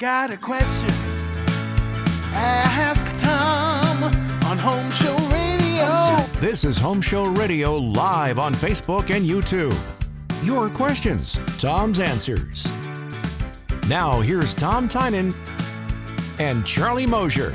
Got a question? Ask Tom on HomeShow Radio. This is HomeShow Radio live on Facebook and YouTube. Your questions, Tom's answers. Now here's Tom Tynan and Charlie Mosier.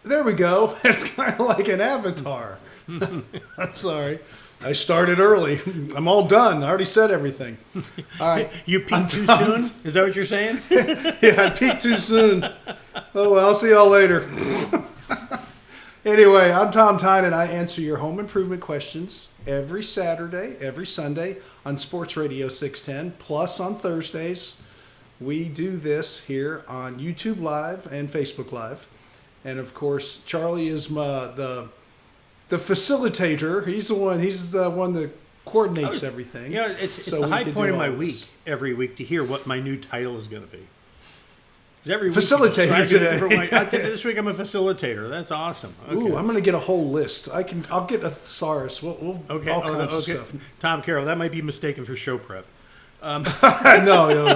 There we go. It's kind of like an avatar. I'm sorry. I started early. I'm all done. I already said everything. All right. You peaked too soon? Is that what you're saying? Yeah, I peaked too soon. Oh, well, I'll see y'all later. Anyway, I'm Tom Tynan. I answer your home improvement questions every Saturday, every Sunday on Sports Radio 610, plus on Thursdays. We do this here on YouTube Live and Facebook Live. And, of course, Charlie is the facilitator. He's the one that coordinates everything. Yeah, it's the high point of my week every week to hear what my new title is going to be. Every facilitator today. This week I'm a facilitator. That's awesome. Okay. Ooh, I'm going to get a whole list. I'll get a thesaurus. We'll okay. All kinds of stuff. Tom Carroll, that might be mistaken for show prep. No. Do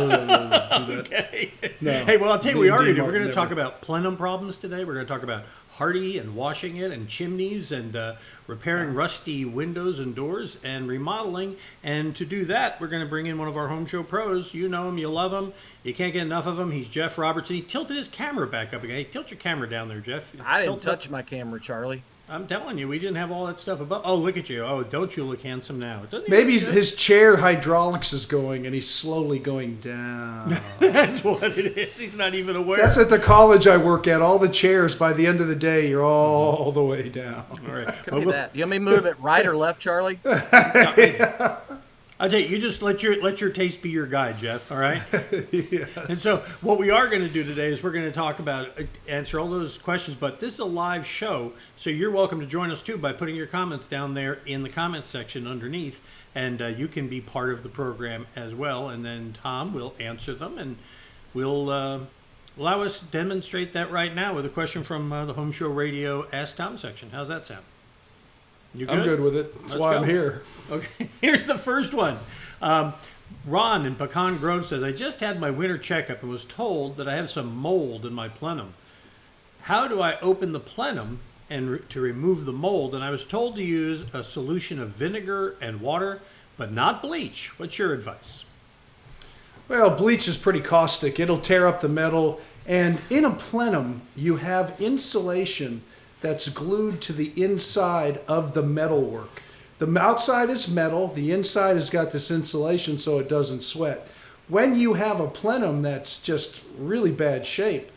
that. Okay. No. Hey, well, I'll tell you what we are going to do. We're going to talk about plenum problems today. We're going to talk about hardy and washing it and chimneys and repairing rusty windows and doors and remodeling. And to do that, we're going to bring in one of our home show pros. You know him. You love him. You can't get enough of him. He's Jeff Robertson. He tilted his camera back up again. Hey, tilt your camera down there, Jeff. I didn't touch my camera, Charlie. I'm telling you, we didn't have all that stuff above. Oh, look at you. Oh, don't you look handsome now. Maybe his chair hydraulics is going and he's slowly going down. That's what it is. He's not even aware. That's at the college I work at. All the chairs, by the end of the day, you're all the way down. All right. Could be that. You want me to move it right or left, Charlie? I'll tell you, you just let your taste be your guide, Jeff, all right? Yes. And so what we are going to do today is we're going to talk about, answer all those questions, but this is a live show, so you're welcome to join us too by putting your comments down there in the comments section underneath, and you can be part of the program as well, and then Tom will answer them, and we'll allow us to demonstrate that right now with a question from the Home Show Radio Ask Tom section. How's that sound? You good? I'm good with it. That's why I'm here. Okay, here's the first one. Ron in Pecan Grove says, I just had my winter checkup and was told that I have some mold in my plenum. How do I open the plenum and to remove the mold? And I was told to use a solution of vinegar and water, but not bleach. What's your advice? Well, bleach is pretty caustic. It'll tear up the metal. And in a plenum, you have insulation that's glued to the inside of the metalwork. The outside is metal, the inside has got this insulation so it doesn't sweat. When you have a plenum that's just really bad shape,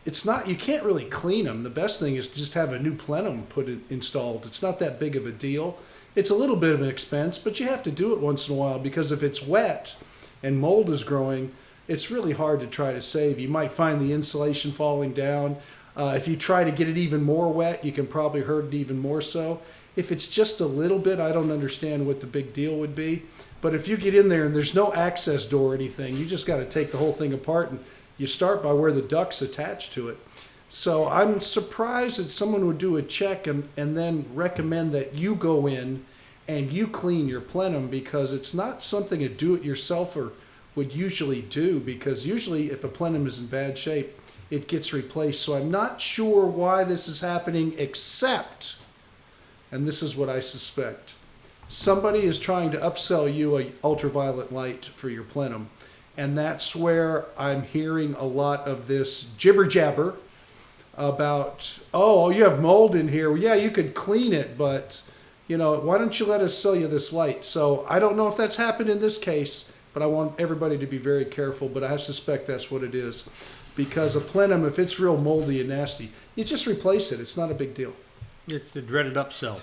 you can't really clean them. The best thing is to just have a new plenum installed. It's not that big of a deal. It's a little bit of an expense, but you have to do it once in a while because if it's wet and mold is growing, it's really hard to try to save. You might find the insulation falling down. If you try to get it even more wet, you can probably hurt it even more so. If it's just a little bit, I don't understand what the big deal would be. But if you get in there and there's no access door or anything, you just got to take the whole thing apart, and you start by where the duct's attached to it. So I'm surprised that someone would do a check and then recommend that you go in and you clean your plenum, because it's not something a do-it-yourselfer would usually do, because usually if a plenum is in bad shape, it gets replaced. So I'm not sure why this is happening, except, and this is what I suspect, somebody is trying to upsell you a ultraviolet light for your plenum. And that's where I'm hearing a lot of this jibber jabber about, oh, you have mold in here. Well, yeah, you could clean it, but why don't you let us sell you this light? So I don't know if that's happened in this case, but I want everybody to be very careful. But I suspect that's what it is. Because a plenum, if it's real moldy and nasty, you just replace it. It's not a big deal. It's the dreaded upsell.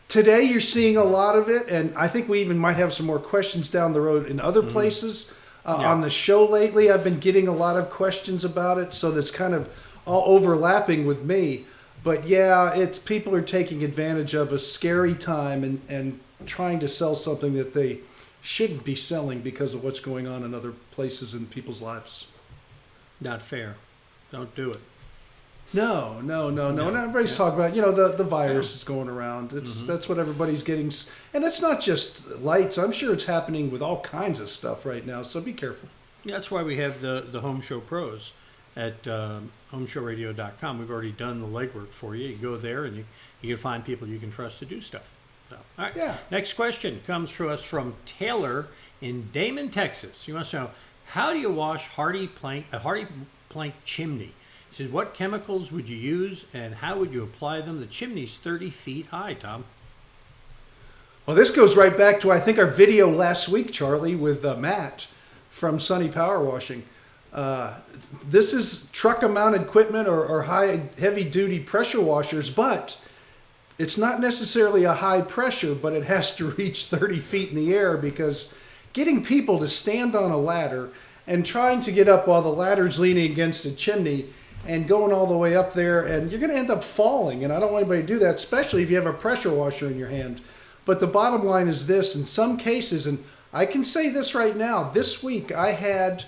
Today you're seeing a lot of it, and I think we even might have some more questions down the road in other places. On the show lately, I've been getting a lot of questions about it, so that's kind of all overlapping with me. But yeah, it's people are taking advantage of a scary time and trying to sell something that they shouldn't be selling because of what's going on in other places in people's lives. Not fair. Don't do it. No. And everybody's talking about, the virus is going around. That's what everybody's getting. And it's not just lights. I'm sure it's happening with all kinds of stuff right now. So be careful. That's why we have the Home Show Pros at homeshowradio.com. We've already done the legwork for you. You go there and you can find people you can trust to do stuff. So, all right. Yeah. Next question comes to us from Taylor in Damon, Texas. He wants to know, how do you wash a hardy plank chimney? He says, what chemicals would you use and how would you apply them? The chimney's 30 feet high, Tom. Well, this goes right back to, I think, our video last week, Charlie, with Matt from Sunny Power Washing. This is truck-mounted equipment or heavy-duty pressure washers, but it's not necessarily a high pressure, but it has to reach 30 feet in the air, because getting people to stand on a ladder and trying to get up while the ladder's leaning against a chimney and going all the way up there, and you're going to end up falling. And I don't want anybody to do that, especially if you have a pressure washer in your hand. But the bottom line is this: in some cases, and I can say this right now, this week I had,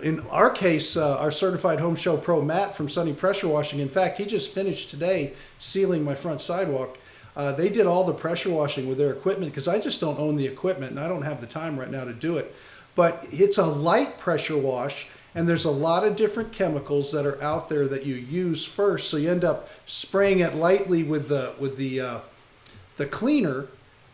in our case, our certified Home Show Pro Matt from Sunny Pressure Washing. In fact, he just finished today sealing my front sidewalk. They did all the pressure washing with their equipment, because I just don't own the equipment and I don't have the time right now to do it. But it's a light pressure wash, and there's a lot of different chemicals that are out there that you use first. So you end up spraying it lightly with the cleaner,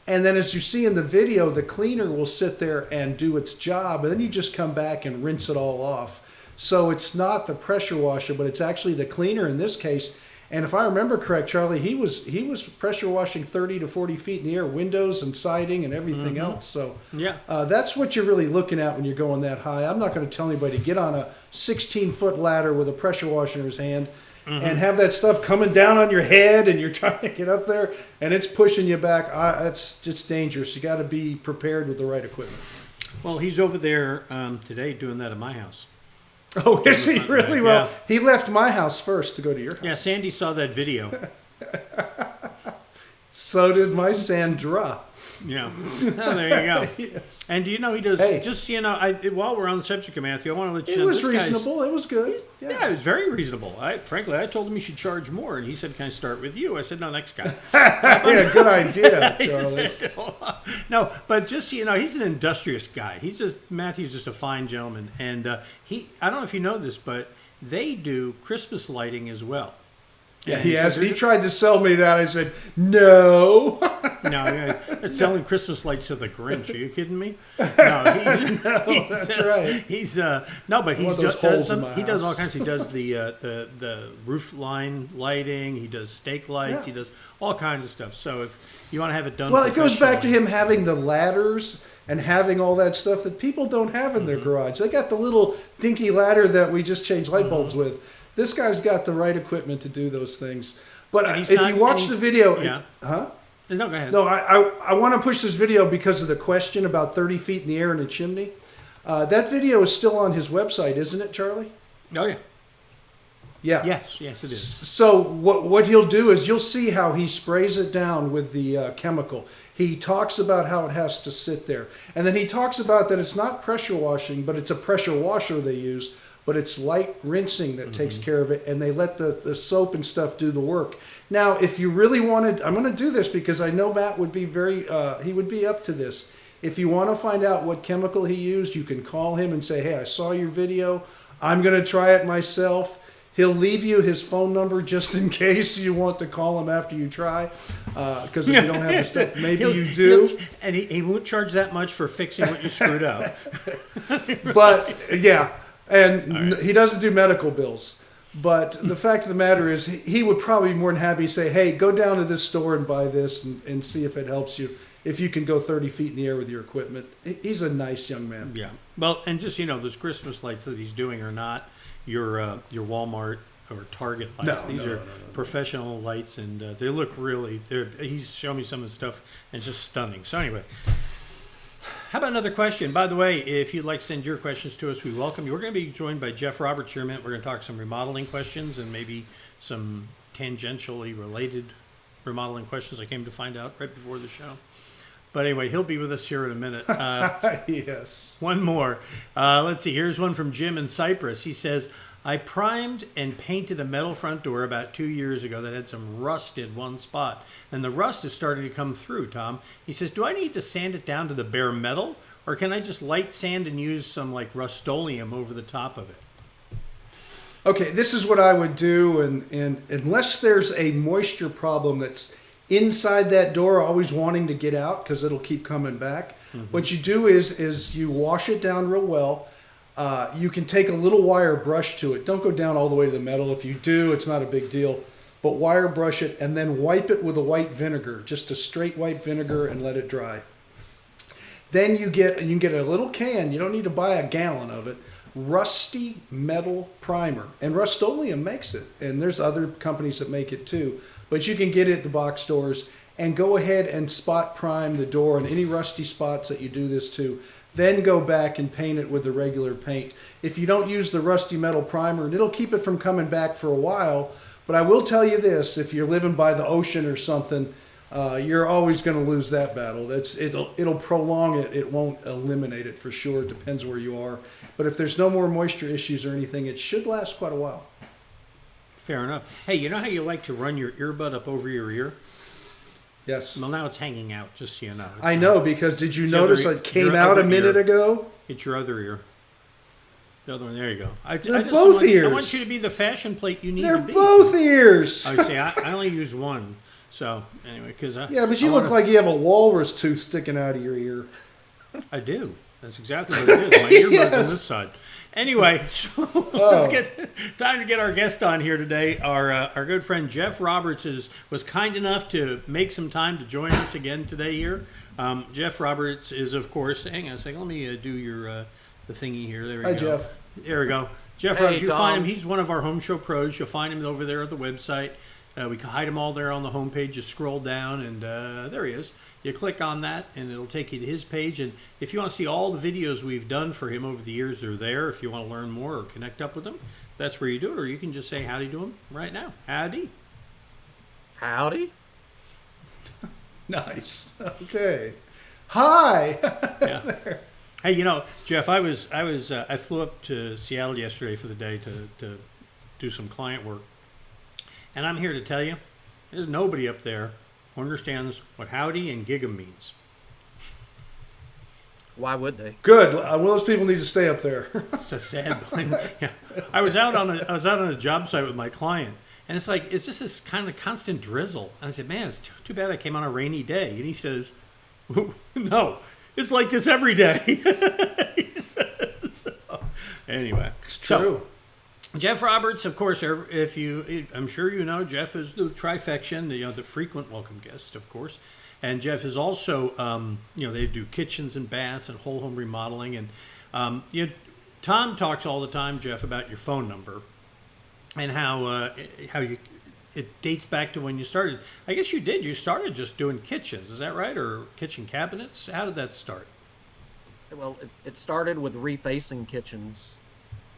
and then as you see in the video, the cleaner will sit there and do its job, and then you just come back and rinse it all off. So it's not the pressure washer, but it's actually the cleaner in this case. And if I remember correct, Charlie, he was pressure washing 30 to 40 feet in the air, windows and siding and everything else. So Yeah. that's what you're really looking at when you're going that high. I'm not going to tell anybody to get on a 16-foot ladder with a pressure washer in his hand and have that stuff coming down on your head, and you're trying to get up there and it's pushing you back. It's dangerous. You got to be prepared with the right equipment. Well, he's over there today doing that at my house. Oh, is he really? Well, Yeah. he left my house first to go to your house. Yeah, Sandy saw that video. So did my Sandra. Yeah. Oh, there you go. Yes. And do you know he does? Hey. Just so you know, while we're on the subject of Matthew, I want to let you It know was this guy's- reasonable. It was good. Yeah, it was very reasonable. Frankly, I told him he should charge more, and he said, "Can I start with you?" I said, "No, next guy." Yeah, good idea, He Charlie. said, no, but just so you know, he's an industrious guy. Matthew's just a fine gentleman, and I don't know if you know this, but they do Christmas lighting as well. Yeah, And he so asked. they're He tried to sell me that. I said no. No, yeah, selling Christmas lights to the Grinch. Are you kidding me? No, That's right. He's no, but he want those does holes in them. my He does house. all kinds. He does the roof line lighting. He does stake lights. Yeah. He does all kinds of stuff. So if you want to have it done, Well, it goes back to professionally- him having the ladders and having all that stuff that people don't have in their garage. They got the little dinky ladder that we just change light bulbs with. This guy's got the right equipment to do those things. But And he's if not- you watch and the he's- video, yeah. huh? No, go ahead. No, I want to push this video because of the question about 30 feet in the air in a chimney. That video is still on his website, isn't it, Charlie? Oh yeah. Yeah. Yes, it is. So what he'll do is you'll see how he sprays it down with the chemical. He talks about how it has to sit there. And then he talks about that it's not pressure washing, but it's a pressure washer they use, but it's light rinsing that takes care of it, and they let the soap and stuff do the work. Now, if you really wanted, I'm going to do this because I know Matt would be he would be up to this. If you want to find out what chemical he used, you can call him and say, hey, I saw your video. I'm going to try it myself. He'll leave you his phone number just in case you want to call him after you try. Because if you don't have the stuff, maybe you do. And he won't charge that much for fixing what you screwed up. But, yeah. And he doesn't do medical bills. But the fact of the matter is, he would probably be more than happy to say, hey, go down to this store and buy this and see if it helps you. If you can go 30 feet in the air with your equipment. He's a nice young man. Yeah. Well, and just, those Christmas lights that he's doing are not your Walmart or Target lights. These are professional lights, and they look really, he's shown me some of the stuff, and it's just stunning. So anyway, how about another question? By the way, if you'd like to send your questions to us, we welcome you. We're going to be joined by Jeff Roberts here in a minute. We're going to talk some remodeling questions and maybe some tangentially related remodeling questions I came to find out right before the show. But anyway, he'll be with us here in a minute. Yes. One more. Let's see. Here's one from Jim in Cyprus. He says, I primed and painted a metal front door about 2 years ago that had some rust in one spot. And the rust is starting to come through, Tom. He says, do I need to sand it down to the bare metal? Or can I just light sand and use some like Rust-Oleum over the top of it? Okay, this is what I would do, and unless there's a moisture problem that's inside that door always wanting to get out because it'll keep coming back, what you do is you wash it down real well. You can take a little wire brush to it. Don't go down all the way to the metal. If you do, it's not a big deal. But wire brush it and then wipe it with a white vinegar, just a straight white vinegar, and let it dry. Then you can get a little can. You don't need to buy a gallon of it. Rusty metal primer, and Rust-Oleum makes it, and there's other companies that make it too. But you can get it at the box stores, and go ahead and spot prime the door and any rusty spots that you do this to. Then go back and paint it with the regular paint. If you don't use the rusty metal primer, it'll keep it from coming back for a while. But I will tell you this, if you're living by the ocean or something, you're always going to lose that battle. It'll prolong it. It won't eliminate it for sure. It depends where you are. But if there's no more moisture issues or anything, it should last quite a while. Fair enough. Hey, you know how you like to run your earbud up over your ear? Yes. Well, now it's hanging out, just so you know. I know, because did you notice it came out a minute ago? It's your other ear. The other one, there you go. They're both ears. I want you to be the fashion plate you need They're to be. both ears. I see. I only use one. So, anyway, because yeah, but you look like you have a walrus tooth sticking out of your ear. I do. That's exactly what it is. My earbuds on this side. Anyway, so let's time to get our guest on here today. Our good friend Jeff Roberts was kind enough to make some time to join us again today here. Jeff Roberts is, of course, hang on a second. Let me do your the thingy here. There we go. Hi, Jeff. There we go. Jeff Hey, Roberts, you Tom. find him. He's one of our home show pros. You'll find him over there at the website. We can hide them all there on the homepage. You scroll down, and there he is. You click on that, and it'll take you to his page. And if you want to see all the videos we've done for him over the years, they're there. If you want to learn more or connect up with him, that's where you do it. Or you can just say howdy to him right now. Howdy. Howdy. Nice. Okay. Hi. Yeah. Hey, you know, Jeff, I flew up to Seattle yesterday for the day to do some client work. And I'm here to tell you, there's nobody up there who understands what howdy and gig'em means. Why would they? Good. Well, those people need to stay up there. It's a sad point. Yeah. I was out on a job site with my client, and it's like it's just this kind of constant drizzle. And I said, "Man, it's too bad I came on a rainy day." And he says, "No, it's like this every day." He says, anyway, It's true. Jeff Roberts, of course, I'm sure you know, Jeff is the trifection, the frequent welcome guest, of course. And Jeff is also, they do kitchens and baths and whole home remodeling. And Tom talks all the time, Jeff, about your phone number and how it dates back to when you started. I guess you did. You started just doing kitchens, is that right? Or kitchen cabinets? How did that start? Well, it started with refacing kitchens,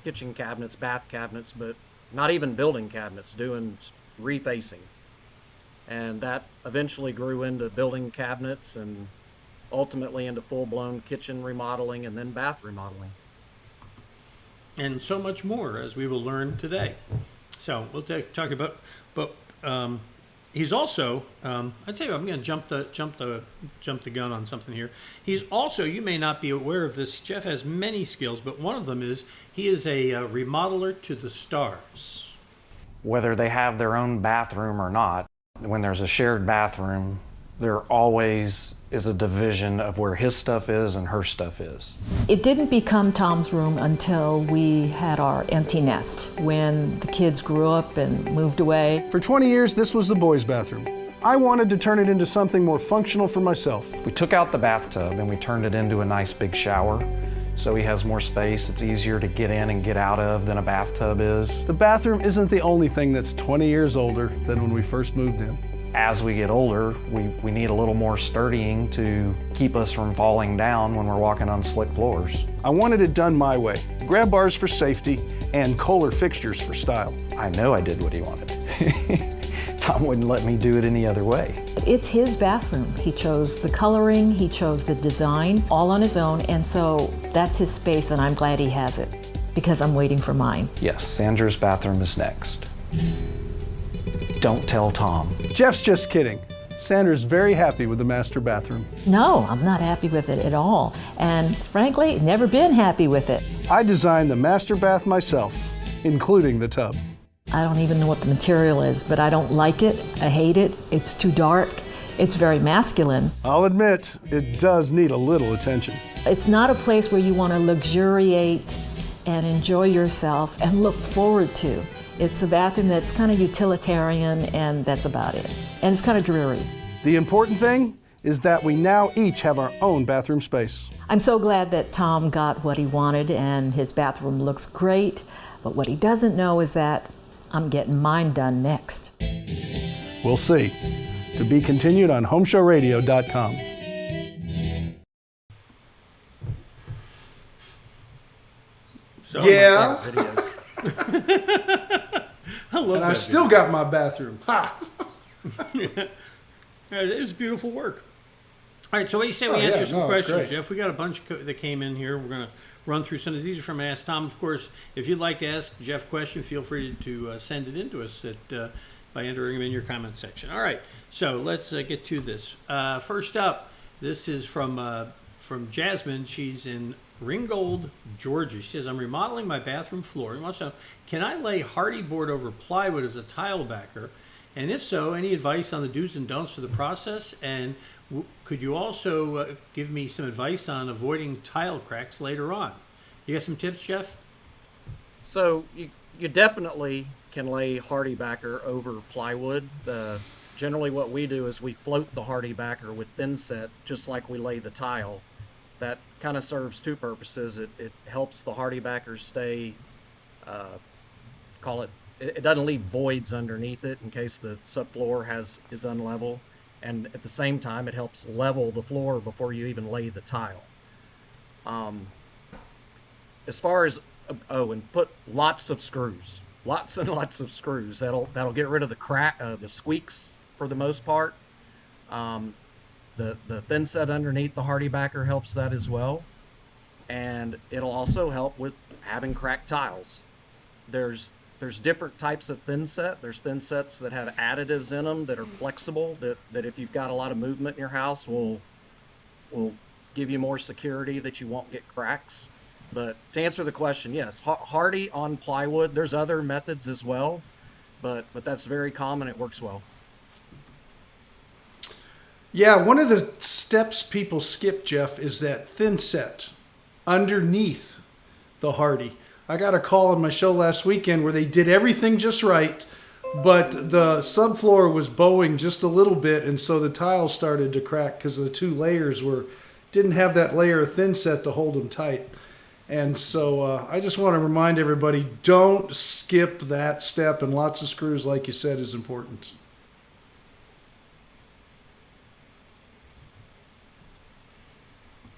kitchen cabinets, bath cabinets, but not even building cabinets, doing refacing. And that eventually grew into building cabinets and ultimately into full-blown kitchen remodeling and then bath remodeling. And so much more, as we will learn today. So we'll talk about, but he's also, I'd say I'm going to jump the gun on something here. He's also, you may not be aware of this, Jeff has many skills, but one of them is he is a remodeler to the stars. Whether they have their own bathroom or not, when there's a shared bathroom, there always is a division of where his stuff is and her stuff is. It didn't become Tom's room until we had our empty nest, when the kids grew up and moved away. For 20 years, this was the boys' bathroom. I wanted to turn it into something more functional for myself. We took out the bathtub and we turned it into a nice big shower. So he has more space. It's easier to get in and get out of than a bathtub is. The bathroom isn't the only thing that's 20 years older than when we first moved in. As we get older, we need a little more sturdying to keep us from falling down when we're walking on slick floors. I wanted it done my way. Grab bars for safety and Kohler fixtures for style. I know I did what he wanted. Tom wouldn't let me do it any other way. it's his bathroom. He chose the coloring, he chose the design, all on his own, and so that's his space, and I'm glad he has it because I'm waiting for mine. Yes, Sandra's bathroom is next. Don't tell Tom. Jeff's just kidding. Sandra's very happy with the master bathroom. No, I'm not happy with it at all, and frankly, never been happy with it. I designed the master bath myself, including the tub. I don't even know what the material is, but I don't like it. I hate it. It's too dark. It's very masculine. I'll admit, it does need a little attention. It's not a place where you want to luxuriate and enjoy yourself and look forward to. It's a bathroom that's kind of utilitarian, and that's about it. And it's kind of dreary. The important thing is that we now each have our own bathroom space. I'm so glad that Tom got what he wanted, and his bathroom looks great. But what he doesn't know is that I'm getting mine done next. We'll see. To be continued on HomeShowRadio.com. So Yeah, I love and that I still got my bathroom. Ha! video. It was beautiful work. All right, so what do you say we Oh, yeah, answer some no, it's questions, great. Jeff? We got a bunch that came in here. We're going to run through some of these. These are from Ask Tom. Of course, if you'd like to ask Jeff a question, feel free to send it in to us by entering them in your comment section. All right, so let's get to this. First up, this is from Jasmine. She's in Ringgold, Georgia. She says, I'm remodeling my bathroom floor and wants to know, can I lay hardy board over plywood as a tile backer? And if so, any advice on the do's and don'ts for the process? And could you also give me some advice on avoiding tile cracks later on? You got some tips, Jeff? So you definitely can lay hardy backer over plywood. Generally what we do is we float the hardy backer with thin set just like we lay the tile. That kind of serves two purposes. It helps the hardy backer stay, it doesn't leave voids underneath it in case the subfloor is unlevel. And at the same time, it helps level the floor before you even lay the tile. As far as, and put lots of screws, lots and lots of screws. That'll get rid of the squeaks for the most part. The thin set underneath the hardy backer helps that as well. And it'll also help with having cracked tiles. There's different types of thin set. There's thin sets that have additives in them that are flexible, that if you've got a lot of movement in your house will give you more security that you won't get cracks. But to answer the question, yes, hardy on plywood. There's other methods as well, but that's very common. It works well. Yeah, one of the steps people skip, Jeff, is that thin set underneath the hardy. I got a call on my show last weekend where they did everything just right, but the subfloor was bowing just a little bit, and so the tiles started to crack because the two layers didn't have that layer of thin set to hold them tight. And so I just want to remind everybody, don't skip that step, and lots of screws, like you said, is important.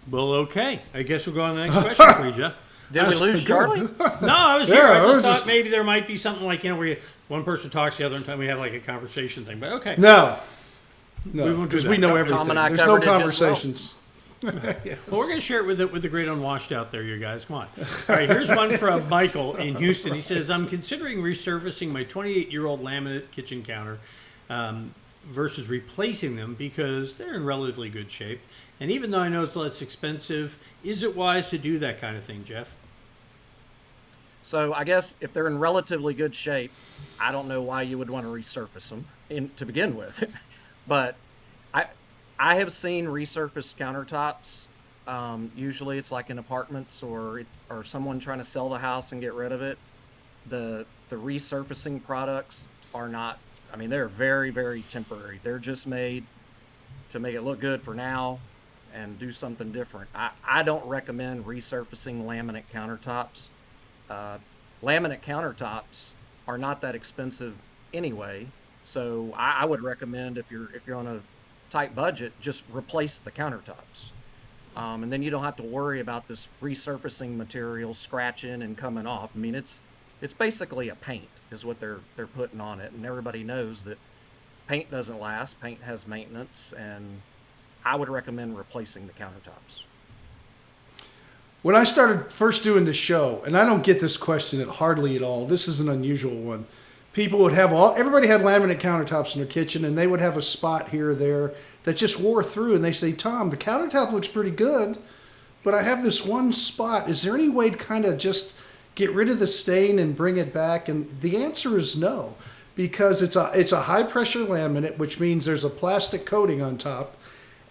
Well, okay. I guess we'll go on to the next question for you, Jeff. Did we lose Charlie? No, I was here. Yeah, I I just was thought just- maybe there might be something like, where one person talks the other time we have like a conversation thing. But okay. No, We won't do because that. we know Tom everything. and I There's no covered it just well. conversations. Well, we're going to share it with the great unwashed out there, you guys. Come on. All right, here's one from Michael in Houston. He says, I'm considering resurfacing my 28-year-old laminate kitchen counter versus replacing them because they're in relatively good shape. And even though I know it's less expensive, is it wise to do that kind of thing, Jeff? So I guess if they're in relatively good shape, I don't know why you would want to resurface them to begin with. But I have seen resurfaced countertops. Usually it's like in apartments or someone trying to sell the house and get rid of it. The resurfacing products are not, they're very, very temporary. They're just made to make it look good for now and do something different. I don't recommend resurfacing laminate countertops. Laminate countertops are not that expensive anyway, so I would recommend if you're on a tight budget, just replace the countertops, and then you don't have to worry about this resurfacing material scratching and coming off. It's basically a paint is what they're putting on it, and everybody knows that paint doesn't last. Paint has maintenance, and I would recommend replacing the countertops. When I started first doing the show, and I don't get this question hardly at all. This is an unusual one. People would have everybody had laminate countertops in their kitchen, and they would have a spot here or there that just wore through, and they say, Tom, the countertop looks pretty good, but I have this one spot. Is there any way to kind of just get rid of the stain and bring it back? And the answer is no, because it's a high pressure laminate, which means there's a plastic coating on top,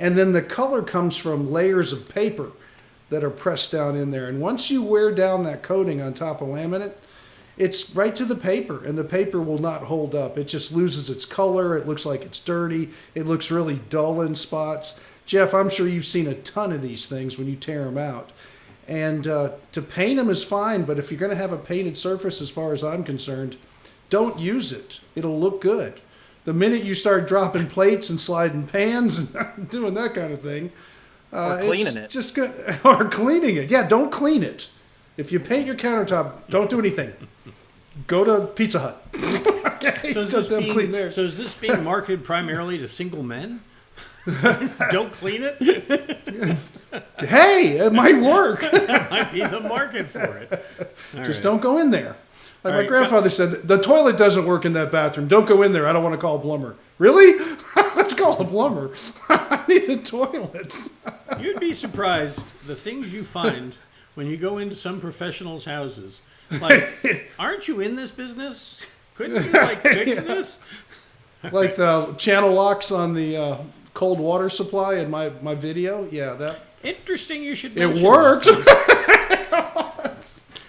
and then the color comes from layers of paper that are pressed down in there. And once you wear down that coating on top of laminate, it's right to the paper, and the paper will not hold up. It just loses its color. It looks like it's dirty. It looks really dull in spots. Jeff, I'm sure you've seen a ton of these things when you tear them out. And to paint them is fine, but if you're going to have a painted surface, as far as I'm concerned, don't use it. It'll look good. The minute you start dropping plates and sliding pans and doing that kind of thing, or cleaning it. Just good. Or cleaning it. Yeah, don't clean it. If you paint your countertop, don't do anything. Go to Pizza Hut. Okay, So is this being marketed primarily to single men? Don't clean it? Hey, it might work. That might be the market for it. Just don't go in there. Like my right, grandfather said, the toilet doesn't work in that bathroom. Don't go in there. I don't want to call a plumber. Really? Let's call a plumber. I need the toilets. You'd be surprised the things you find when you go into some professionals' houses. Like, aren't you in this business? Couldn't you, fix this? Like the channel locks on the cold water supply in my video. Yeah, that. Interesting you should It mention worked.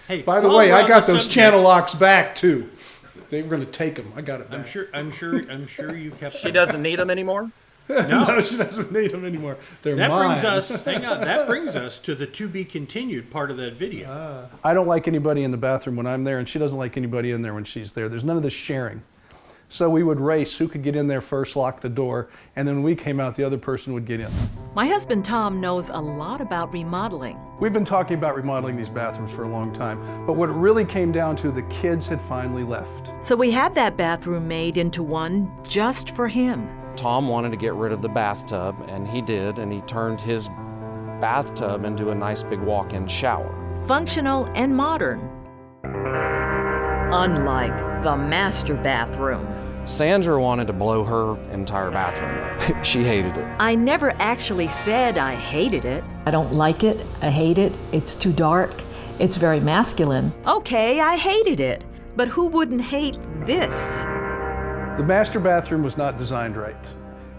Hey, By the while way, we're I on got the those subject, channel locks back too. They were going to take them. I got it back. I'm sure you kept She them. doesn't need them anymore? No, she doesn't need them anymore. They're That mine. brings us, hang on, that brings us to the to be continued part of that video. I don't like anybody in the bathroom when I'm there, and she doesn't like anybody in there when she's there. There's none of this sharing. So we would race who could get in there first, lock the door, and then when we came out, the other person would get in. My husband Tom knows a lot about remodeling. We've been talking about remodeling these bathrooms for a long time, but what it really came down to, the kids had finally left. So we had that bathroom made into one just for him. Tom wanted to get rid of the bathtub, and he did, and he turned his bathtub into a nice big walk-in shower. Functional and modern. Unlike the master bathroom. Sandra wanted to blow her entire bathroom up. She hated it. I never actually said I hated it. I don't like it. I hate it. It's too dark. It's very masculine. Okay, I hated it. But who wouldn't hate this? The master bathroom was not designed right.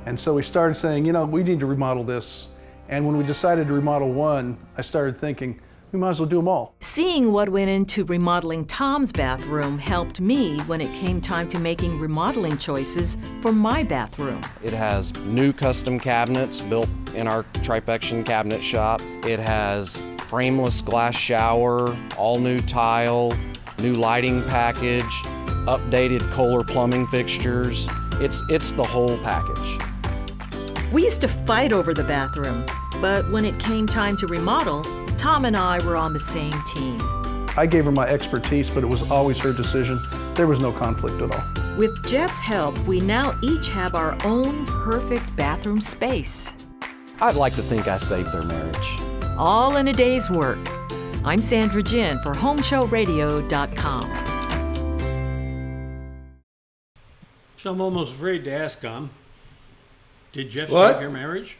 And so we started saying, we need to remodel this. And when we decided to remodel one, I started thinking, we might as well do them all. Seeing what went into remodeling Tom's bathroom helped me when it came time to making remodeling choices for my bathroom. It has new custom cabinets built in our Trifection cabinet shop. It has frameless glass shower, all new tile, new lighting package, updated Kohler plumbing fixtures. It's the whole package. We used to fight over the bathroom, but when it came time to remodel, Tom and I were on the same team. I gave her my expertise, but it was always her decision. There was no conflict at all. With Jeff's help, we now each have our own perfect bathroom space. I'd like to think I saved their marriage. All in a day's work. I'm Sandra Ginn for HomeShowRadio.com. So I'm almost afraid to ask, Tom. Did Jeff What? save your marriage?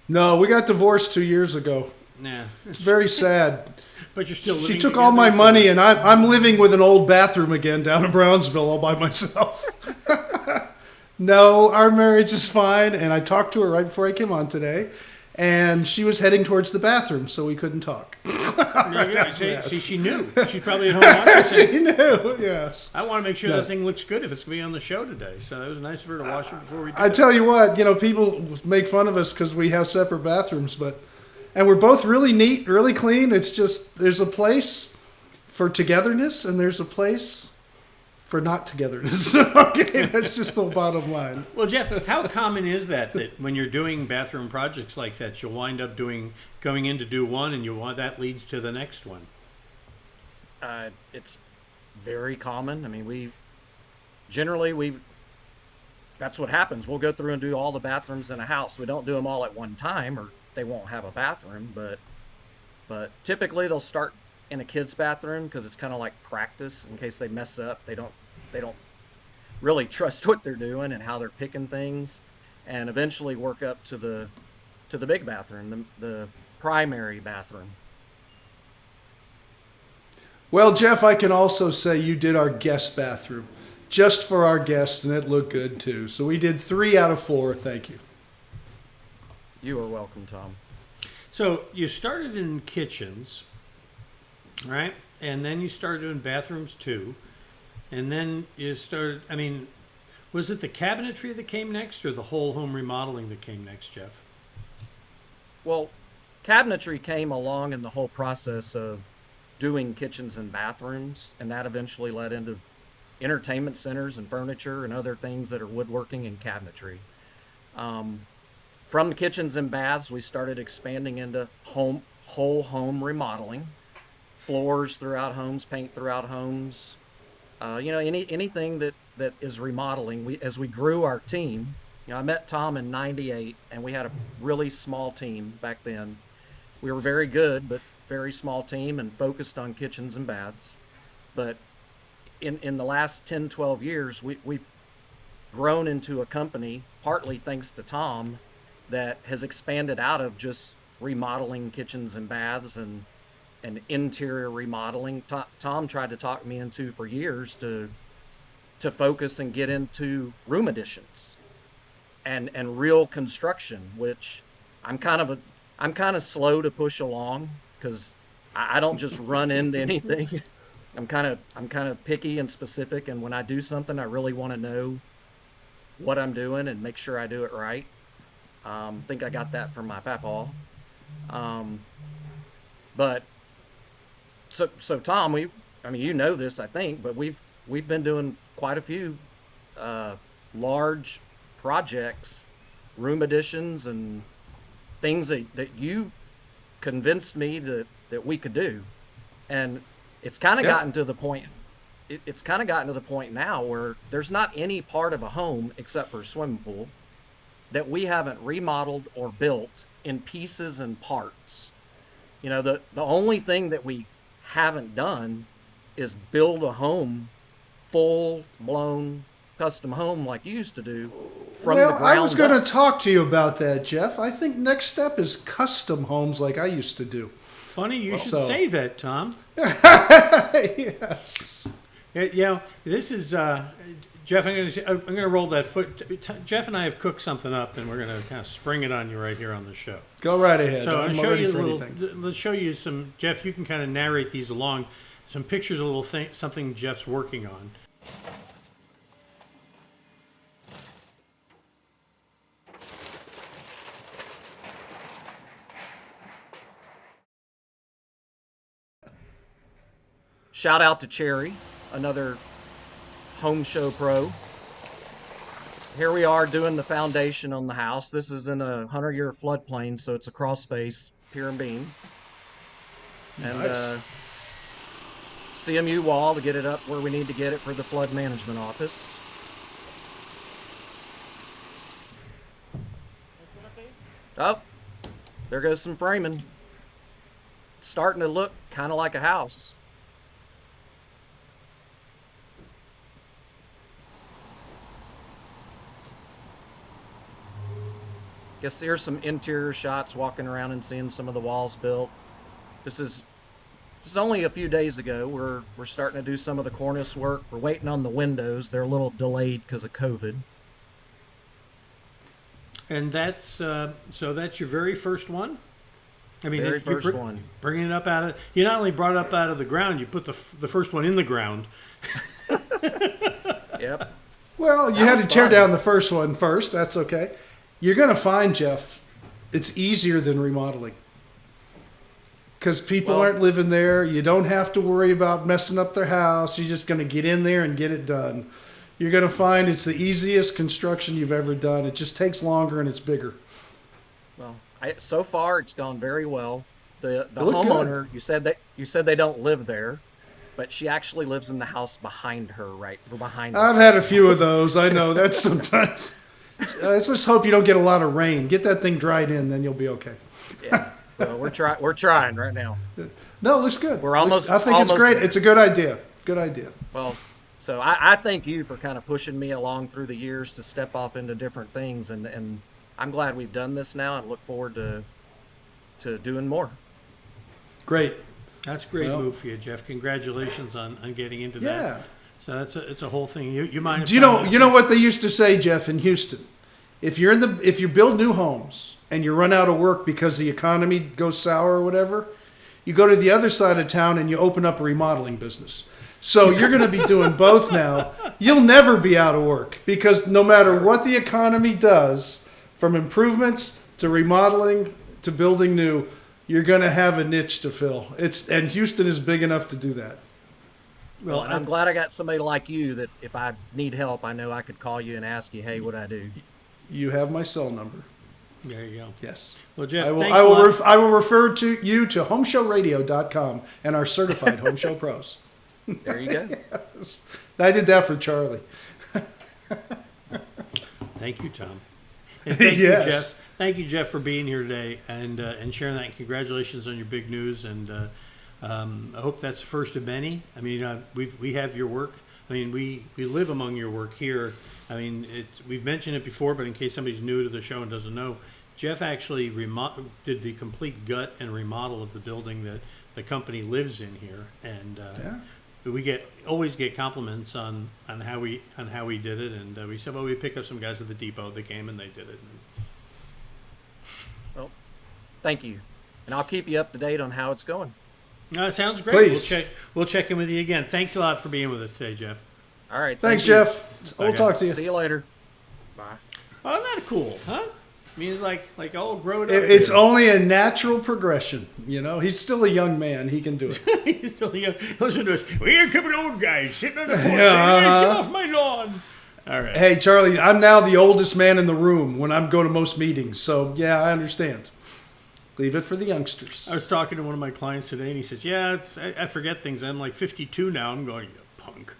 No, we got divorced 2 years ago. Nah. It's very sad. But you're still living She took all my together? money, and I'm living with an old bathroom again down in Brownsville all by myself. No, our marriage is fine, and I talked to her right before I came on today, and she was heading towards the bathroom, so we couldn't talk. Yeah, see, she knew. She's probably at home watching. She saying, knew, yes. I want to make sure Yes. that thing looks good if it's going to be on the show today. So it was nice of her to wash it before we did I it. tell you what, people make fun of us because we have separate bathrooms, and we're both really neat, really clean. It's just, there's a place for togetherness, and there's a place for not togetherness. Okay, that's just the bottom line. Well, Jeff, how common is that when you're doing bathroom projects like that, you'll wind up going in to do one, and that leads to the next one? It's very common. I mean, we generally that's what happens. We'll go through and do all the bathrooms in a house. We don't do them all at one time, or they won't have a bathroom. But typically they'll start in a kid's bathroom because it's kind of like practice in case they mess up. They don't really trust what they're doing and how they're picking things, and eventually work up to the big bathroom, the primary bathroom. Well, Jeff, I can also say you did our guest bathroom just for our guests, and it looked good too. So we did 3 out of 4. Thank you. You are welcome, Tom. So you started in kitchens, right? And then you started doing bathrooms too. And then you started, I mean, was it the cabinetry that came next or the whole home remodeling that came next, Jeff? Well, cabinetry came along in the whole process of doing kitchens and bathrooms, and that eventually led into entertainment centers and furniture and other things that are woodworking and cabinetry. From the kitchens and baths, we started expanding into whole home remodeling, floors throughout homes, paint throughout homes, anything that is remodeling. As we grew our team, I met Tom in '98, and we had a really small team back then. We were very good, but very small team and focused on kitchens and baths. But in the last 10, 12 years, we've grown into a company, partly thanks to Tom, that has expanded out of just remodeling kitchens and baths and interior remodeling. Tom tried to talk me into for years to focus and get into room additions and real construction, which I'm kind of slow to push along because I don't just run into anything. I'm kind of picky and specific, and when I do something, I really want to know what I'm doing and make sure I do it right. I think I got that from my papa. But so Tom, you know this, I think, but we've been doing quite a few large projects, room additions, and things that you convinced me that we could do, and it's kind of gotten to the point. It's kind of gotten to the point now where there's not any part of a home except for a swimming pool that we haven't remodeled or built in pieces and parts. The only thing that we haven't done is build a home, full-blown custom home like you used to do from the ground up. I was going to talk to you about that, Jeff. I think next step is custom homes like I used to do. Funny you should say that, Tom. Yes. This is Jeff. I'm going to roll that foot. Jeff and I have cooked something up, and we're going to kind of spring it on you right here on the show. Go right ahead. So I'm ready for anything. Let's show you some. Jeff, you can kind of narrate these along. Some pictures, something Jeff's working on. Shout out to Cherry, another HomeShow pro. Here we are doing the foundation on the house. This is in a 100-year floodplain, so it's a crawl space pier and beam. And nice. CMU wall to get it up where we need to get it for the flood management office. Oh, there goes some framing. It's starting to look kind of like a house. Guess there's some interior shots walking around and seeing some of the walls built. This is only a few days ago. We're starting to do some of the cornice work. We're waiting on the windows. They're a little delayed because of COVID. And that's so that's your very first one? I mean, Very first one. Bringing it up out of, you not only brought it up out of the ground, you put the first one in the ground. Yep. Well, you had to tear down the first one first. That's okay. You're going to find, Jeff, it's easier than remodeling. Because people aren't living there. You don't have to worry about messing up their house. You're just going to get in there and get it done. You're going to find it's the easiest construction you've ever done. It just takes longer and it's bigger. Well, so far it's gone very well. The look homeowner, you said they don't live there, but she actually lives in the house behind her, behind I've us. had a few of those. I know that's sometimes. Let's just hope you don't get a lot of rain. Get that thing dried in, then you'll be okay. Yeah. So we're trying right now. No, it looks good. We're almost- I think it's almost great. there. It's a good idea. Good idea. Well, so I thank you for kind of pushing me along through the years to step off into different things, and I'm glad we've done this now and look forward to doing more. Great. That's a great Well- move for you, Jeff. Congratulations on getting into Yeah. that. So it's a whole thing. You mind? Do you know what they used to say, Jeff, in Houston? If you build new homes and you run out of work because the economy goes sour or whatever, you go to the other side of town and you open up a remodeling business. So you're going to be doing both now. You'll never be out of work because no matter what the economy does, from improvements to remodeling to building new, you're going to have a niche to fill. And Houston is big enough to do that. Well, and I'm glad I got somebody like you that if I need help, I know I could call you and ask you, hey, what I do. You have my cell number. There you go. Yes. Well, Jeff, I will. thanks a lot. I will refer to you to HomeShowRadio.com and our certified Home Show pros. There you go. Yes. I did that for Charlie. Thank you, Tom. And thank Yes. you, Jeff. Thank you, Jeff, for being here today and sharing that. And congratulations on your big news. And I hope that's the first of many. I mean, we have your work. I mean, we live among your work here. I mean, we've mentioned it before, but in case somebody's new to the show and doesn't know, Jeff actually did the complete gut and remodel of the building that the company lives in here. And we always get compliments on how we did it. And we said, well, we pick up some guys at the depot that came and they did it. Well, thank you. And I'll keep you up to date on how it's going. No, it sounds great. Please. We'll check in with you again. Thanks a lot for being with us today, Jeff. All right. Thanks, thank you. Jeff. We'll Okay. talk to you. See you later. Bye. Oh, isn't that cool, huh? I mean, like all grown up. It's only a natural progression. You know, he's still a young man. He can do it. He's still young. Listen to us. We're a couple old guys sitting on the porch Yeah, saying, hey, get uh-huh. off my lawn. All right. Hey, Charlie, I'm now the oldest man in the room when I'm going to most meetings. So, yeah, I understand. Leave it for the youngsters. I was talking to one of my clients today, and he says, yeah, I forget things. I'm like 52 now. I'm going, you punk.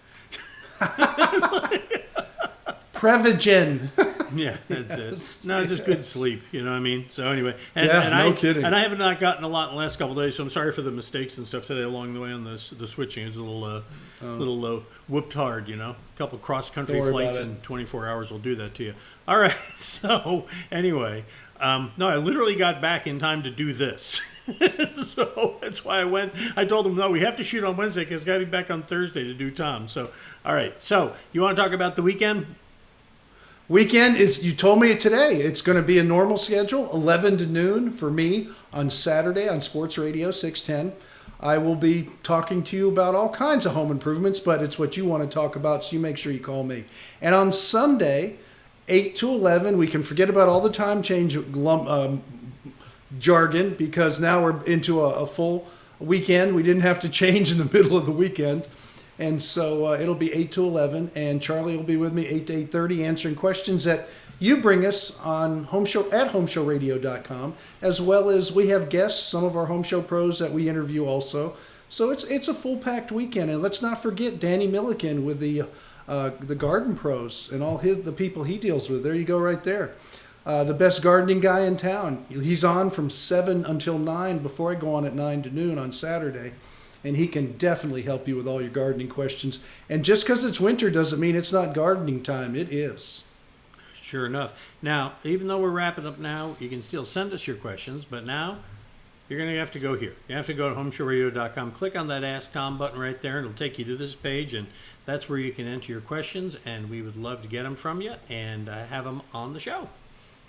Prevagen. Yeah, that's it. No, just good sleep. You know what I mean? So anyway, Yeah, no kidding. And I have not gotten a lot in the last couple of days, so I'm sorry for the mistakes and stuff today along the way on the switching. It was a little whooped hard, you know. A couple cross country Don't worry flights about it. in 24 hours will do that to you. All right. So anyway, no, I literally got back in time to do this. So that's why I went. I told him, no, we have to shoot on Wednesday because I got to be back on Thursday to do Tom. So, all right. So you want to talk about the weekend? Weekend is, you told me today, it's going to be a normal schedule, 11 to noon for me on Saturday on Sports Radio 610. I will be talking to you about all kinds of home improvements, but it's what you want to talk about, so you make sure you call me. And on Sunday, 8 to 11, we can forget about all the time change jargon because now we're into a full weekend. We didn't have to change in the middle of the weekend. And so it'll be 8 to 11, and Charlie will be with me 8 to 8:30 answering questions that you bring us on Home Show at HomeShowRadio.com, as well as we have guests, some of our Home Show pros that we interview also. So it's a full-packed weekend, and let's not forget Danny Milliken with the garden pros and all the people he deals with. There you go, right there. The best gardening guy in town. He's on from 7 until 9 before I go on at 9 to noon on Saturday. And he can definitely help you with all your gardening questions. And just because it's winter doesn't mean it's not gardening time. It is. Sure enough. Now, even though we're wrapping up now, you can still send us your questions, but now you're going to have to go here. You have to go to HomeShowRadio.com, click on that Ask Tom button right there, and it'll take you to this page, and that's where you can enter your questions, and we would love to get them from you and have them on the show.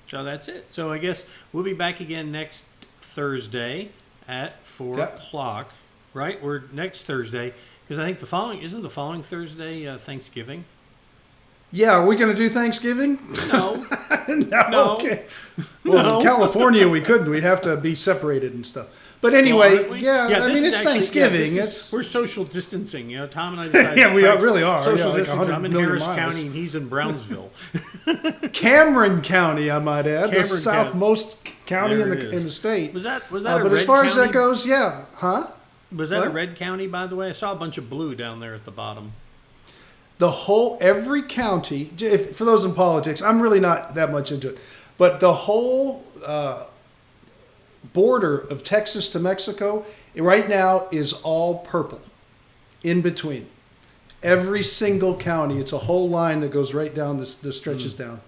So that's it. So I guess we'll be back again next Thursday at 4 o'clock. Right, we're next Thursday because I think isn't the following Thursday Thanksgiving? Yeah, are we going to do Thanksgiving? No, No. Okay. Well, in California we couldn't. We'd have to be separated and stuff. But anyway, Well, I mean, it's Thanksgiving. We're social distancing. You know, Tom and I decided. Yeah, we really are. Social like distancing. 100 I'm in million Harris miles. County and he's in Brownsville. Cameron County, I might add, Cameron the southmost county There in it the is. state. Was that a but red as far as county? that goes, yeah, huh? Was that a What? red county, by the way? I saw a bunch of blue down there at the bottom. Every county, for those in politics, I'm really not that much into it, but the whole border of Texas to Mexico right now is all purple in between. Every single county, it's a whole line that goes right down, that stretches down.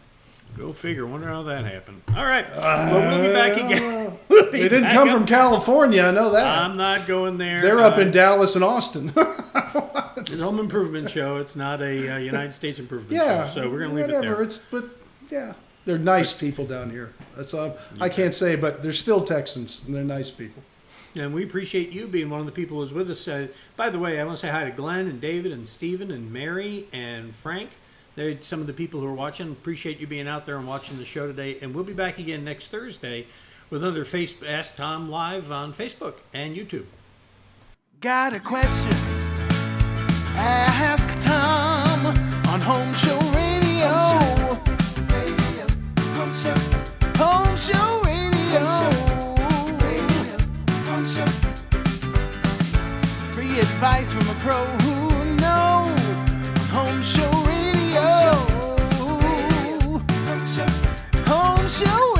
Go figure. Wonder how that happened. All right. Well, we'll be back again. We'll be They didn't back come up. from California, I know that. I'm not going there. They're up in Dallas and Austin. It's a home improvement show. It's not a United States improvement Yeah, show. So we're going to leave whatever. it there. Yeah, they're nice people down here. That's all. I can't say, but they're still Texans and they're nice people. And we appreciate you being one of the people who's with us. By the way, I want to say hi to Glenn and David and Stephen and Mary and Frank. They're some of the people who are watching. Appreciate you being out there and watching the show today. And we'll be back again next Thursday with another Ask Tom Live on Facebook and YouTube. Got a question? Ask Tom on Home Show Radio. Home Show Radio. Free advice from a pro who knows. Home Show Radio. Home Show